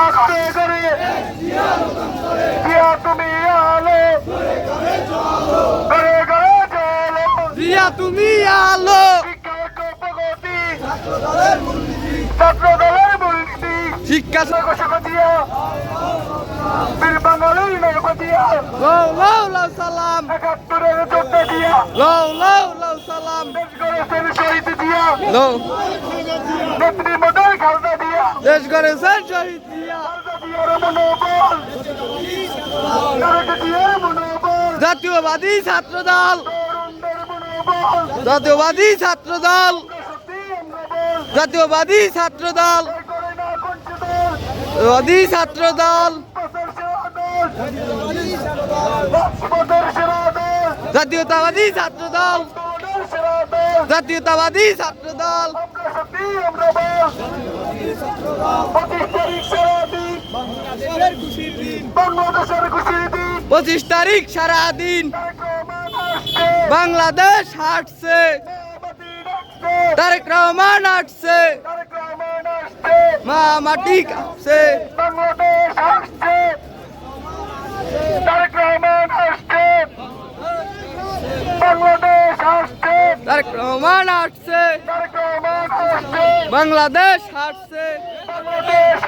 আস্তে করে জিয়া তুমি আলো ঘরে ঘরে চলো জিয়া তুমি আলো শিক্ষা প্রগতি ছাত্র দলের মূলনীতি শিক্ষা দিয়া বীর বাঙালির নৌকা দিয়া লও লও লও সালাম ৭১-এর যোদ্ধা দিয়া লও লও লও সালাম দেশ গড়েছেন শহীদ দিয়া লও নেত্রী মডেল খালদা দিয়া দেশ গড়েছেন শহীদ দিয়া খালদা দিয়ার মনোবল তারেক জিয়ার মনোবল জাতীয়বাদী ছাত্র দল তরুণদের মনোবল জাতীয়বাদী ছাত্র দল সত্যি আমরা বল জাতীয়বাদী ছাত্র দল জয় করে না বঞ্চিত জাতীয়বাদী ছাত্র দল রাজপথের সেরা দল জাতীয়তাবাদী ছাত্র দল দলের সেরা দল জাতীয়তাবাদী ছাত্র দল আমরা সত্যি আমরা বল 25 তারিখ সেরা দিন বাংলাদেশের খুশির দিন 25 তারিখ সারাদিন তারেক রহমান আসছে বাংলাদেশ হাঁটছে মায়াবতী ডাকছে তারেক রহমান হাঁটছে তারেক রহমান আসছে মা মাটি কাঁপছে বাংলাদেশ আসছে তারেক রহমান আসছে বাংলাদেশ আসছে তারেক রহমান হাঁটছে তারেক রহমান আসছে বাংলাদেশ হাঁটছে বাংলাদেশ